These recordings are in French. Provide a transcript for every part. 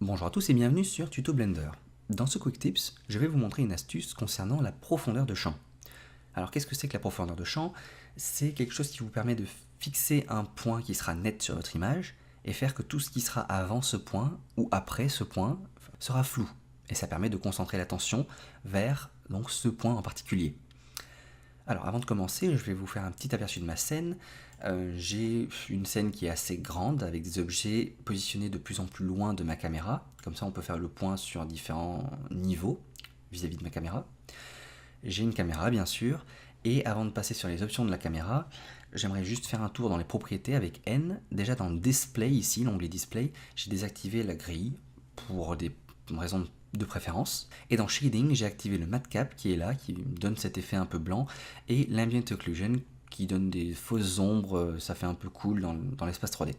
Bonjour à tous et bienvenue sur Tuto Blender. Dans ce Quick Tips, je vais vous montrer une astuce concernant la profondeur de champ. Alors qu'est-ce que c'est que la profondeur de champ? C'est quelque chose qui vous permet de fixer un point qui sera net sur votre image et faire que tout ce qui sera avant ce point ou après ce point sera flou. Et ça permet de concentrer l'attention vers donc, ce point en particulier. Alors avant de commencer, je vais vous faire un petit aperçu de ma scène. J'ai une scène qui est assez grande avec des objets positionnés de plus en plus loin de ma caméra. Comme ça on peut faire le point sur différents niveaux vis-à-vis de ma caméra. J'ai une caméra bien sûr, et avant de passer sur les options de la caméra, j'aimerais juste faire un tour dans les propriétés avec N. Déjà dans le Display ici, l'onglet Display, j'ai désactivé la grille pour des raisons de préférence. Et dans Shading, j'ai activé le Matte Cap qui est là, qui donne cet effet un peu blanc, et l'Ambient Occlusion qui donne des fausses ombres, ça fait un peu cool dans l'espace 3D.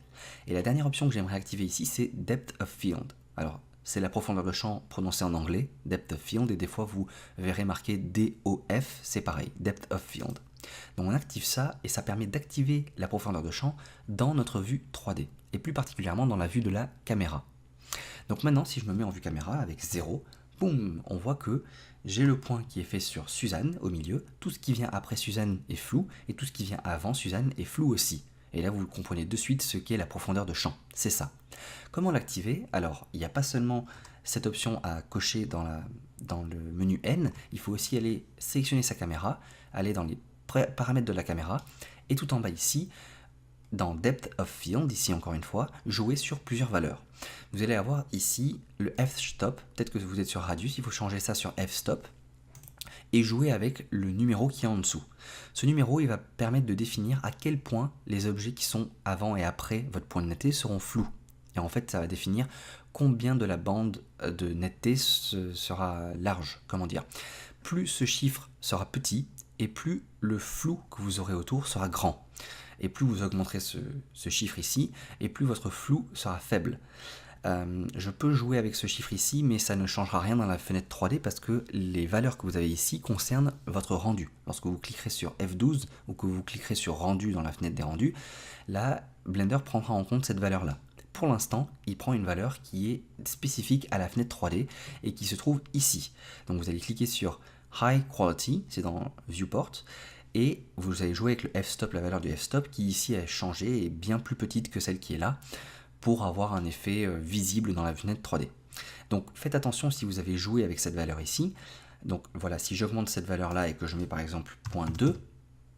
Et la dernière option que j'aimerais activer ici, c'est Depth of Field. Alors, c'est la profondeur de champ prononcée en anglais, Depth of Field, et des fois vous verrez marqué DOF, c'est pareil, Depth of Field. Donc on active ça, et ça permet d'activer la profondeur de champ dans notre vue 3D, et plus particulièrement dans la vue de la caméra. Donc maintenant, si je me mets en vue caméra avec 0, boum, on voit que j'ai le point qui est fait sur Suzanne au milieu, tout ce qui vient après Suzanne est flou, et tout ce qui vient avant Suzanne est flou aussi. Et là, vous comprenez de suite ce qu'est la profondeur de champ, c'est ça. Comment l'activer? Alors, il n'y a pas seulement cette option à cocher dans le menu N, il faut aussi aller sélectionner sa caméra, aller dans les paramètres de la caméra, et tout en bas ici, dans Depth of Field, ici encore une fois, jouer sur plusieurs valeurs. Vous allez avoir ici le f-stop, peut-être que vous êtes sur radius, il faut changer ça sur f-stop, et jouer avec le numéro qui est en dessous. Ce numéro, il va permettre de définir à quel point les objets qui sont avant et après votre point de netteté seront flous. Et en fait, ça va définir combien de la bande de netteté sera large, comment dire. Plus ce chiffre sera petit, et plus le flou que vous aurez autour sera grand. Et plus vous augmenterez ce chiffre ici, et plus votre flou sera faible. Je peux jouer avec ce chiffre ici, mais ça ne changera rien dans la fenêtre 3D parce que les valeurs que vous avez ici concernent votre rendu. Lorsque vous cliquerez sur F12 ou que vous cliquerez sur rendu dans la fenêtre des rendus, là, Blender prendra en compte cette valeur-là. Pour l'instant, il prend une valeur qui est spécifique à la fenêtre 3D et qui se trouve ici. Donc vous allez cliquer sur High Quality, c'est dans Viewport, et vous allez jouer avec le f-stop, la valeur du f-stop qui ici a changé et est bien plus petite que celle qui est là, pour avoir un effet visible dans la fenêtre 3D. Donc faites attention si vous avez joué avec cette valeur ici. Donc voilà, si j'augmente cette valeur là et que je mets par exemple 0.2,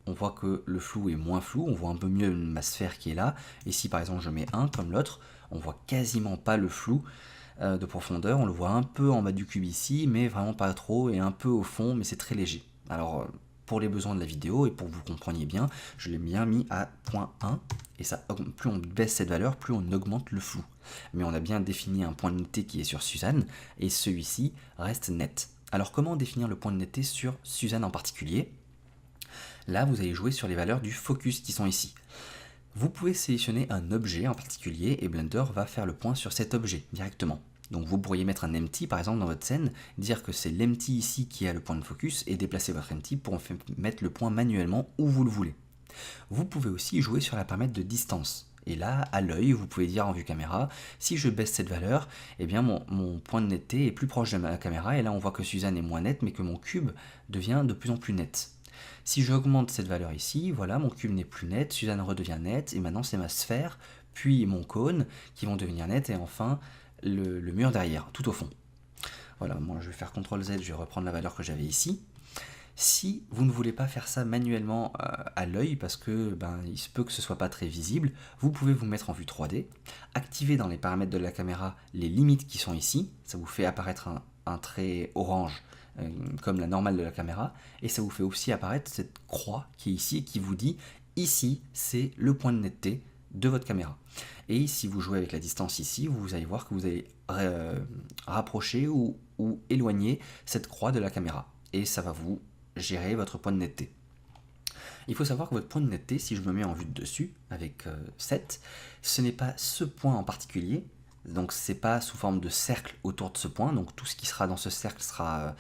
on voit que le flou est moins flou, on voit un peu mieux ma sphère qui est là. Et si par exemple je mets 1 comme l'autre, on voit quasiment pas le flou de profondeur, on le voit un peu en bas du cube ici, mais vraiment pas trop, et un peu au fond, mais c'est très léger. Alors pour les besoins de la vidéo et pour que vous compreniez bien, je l'ai bien mis à 0.1 et ça, plus on baisse cette valeur, plus on augmente le flou. Mais on a bien défini un point de netteté qui est sur Suzanne et celui-ci reste net. Alors comment définir le point de netteté sur Suzanne en particulier? Là, vous allez jouer sur les valeurs du focus qui sont ici. Vous pouvez sélectionner un objet en particulier et Blender va faire le point sur cet objet directement. Donc vous pourriez mettre un empty par exemple dans votre scène, dire que c'est l'empty ici qui a le point de focus et déplacer votre empty pour mettre le point manuellement où vous le voulez. Vous pouvez aussi jouer sur la paramètre de distance. Et là, à l'œil, vous pouvez dire en vue caméra, si je baisse cette valeur, eh bien mon point de netteté est plus proche de ma caméra, et là on voit que Suzanne est moins nette, mais que mon cube devient de plus en plus net. Si j'augmente cette valeur ici, voilà, mon cube n'est plus net, Suzanne redevient nette, et maintenant c'est ma sphère, puis mon cône qui vont devenir net, et enfin le mur derrière, tout au fond. Voilà, moi je vais faire CTRL-Z, je vais reprendre la valeur que j'avais ici. Si vous ne voulez pas faire ça manuellement à l'œil, parce que il se peut que ce soit pas très visible, vous pouvez vous mettre en vue 3D, activer dans les paramètres de la caméra les limites qui sont ici, ça vous fait apparaître un trait orange comme la normale de la caméra, et ça vous fait aussi apparaître cette croix qui est ici et qui vous dit ici c'est le point de netteté de votre caméra. Et si vous jouez avec la distance ici, vous allez voir que vous allez rapprocher ou éloigner cette croix de la caméra, et ça va vous gérer votre point de netteté. Il faut savoir que votre point de netteté, si je me mets en vue de dessus avec 7, ce n'est pas ce point en particulier, donc c'est pas sous forme de cercle autour de ce point, donc tout ce qui sera dans ce cercle sera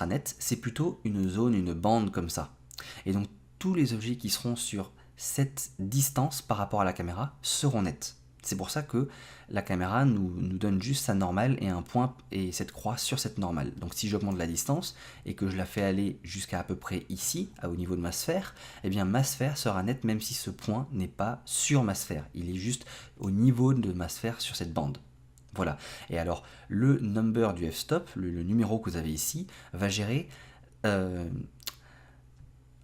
net, c'est plutôt une zone, une bande comme ça. Et donc tous les objets qui seront sur cette distance par rapport à la caméra seront nets. C'est pour ça que la caméra nous donne juste sa normale et un point et cette croix sur cette normale. Donc si j'augmente la distance et que je la fais aller jusqu'à à peu près ici, au niveau de ma sphère, eh bien ma sphère sera nette même si ce point n'est pas sur ma sphère. Il est juste au niveau de ma sphère sur cette bande. Voilà. Et alors le number du f-stop, le numéro que vous avez ici, va gérer...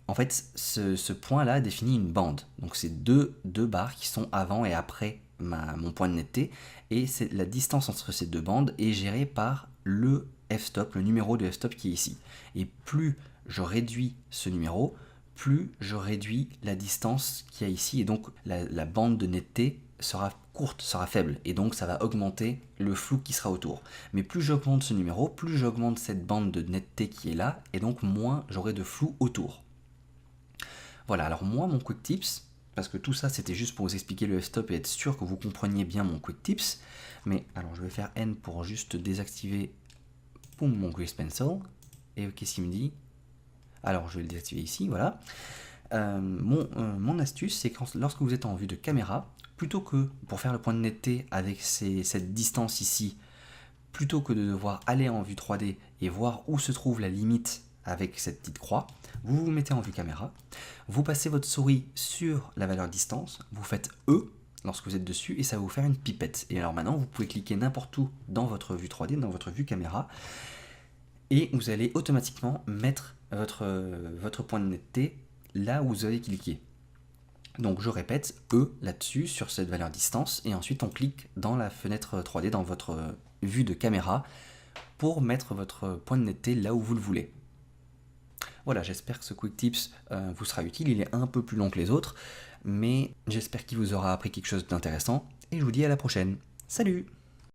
en fait, ce point-là définit une bande. Donc c'est deux barres qui sont avant et après mon point de netteté. Et la distance entre ces deux bandes est gérée par le f-stop, le numéro de f-stop qui est ici. Et plus je réduis ce numéro, plus je réduis la distance qu'il y a ici. Et donc la bande de netteté sera courte, sera faible. Et donc ça va augmenter le flou qui sera autour. Mais plus j'augmente ce numéro, plus j'augmente cette bande de netteté qui est là. Et donc moins j'aurai de flou autour. Voilà, alors moi, mon quick tips, parce que tout ça c'était juste pour vous expliquer le f-stop et être sûr que vous compreniez bien mon quick tips, mais alors je vais faire N pour juste désactiver mon grease pencil, et qu'est-ce qu'il me dit? Alors je vais le désactiver ici, voilà. Mon astuce, c'est que lorsque vous êtes en vue de caméra, plutôt que pour faire le point de netteté avec cette distance ici, plutôt que de devoir aller en vue 3D et voir où se trouve la limite avec cette petite croix, vous vous mettez en vue caméra, vous passez votre souris sur la valeur distance, vous faites E lorsque vous êtes dessus et ça va vous faire une pipette. Et alors maintenant, vous pouvez cliquer n'importe où dans votre vue 3D, dans votre vue caméra, et vous allez automatiquement mettre votre point de netteté là où vous avez cliqué. Donc je répète, E là-dessus, sur cette valeur distance, et ensuite on clique dans la fenêtre 3D, dans votre vue de caméra, pour mettre votre point de netteté là où vous le voulez. Voilà, j'espère que ce quick tips vous sera utile, il est un peu plus long que les autres, mais j'espère qu'il vous aura appris quelque chose d'intéressant, et je vous dis à la prochaine. Salut!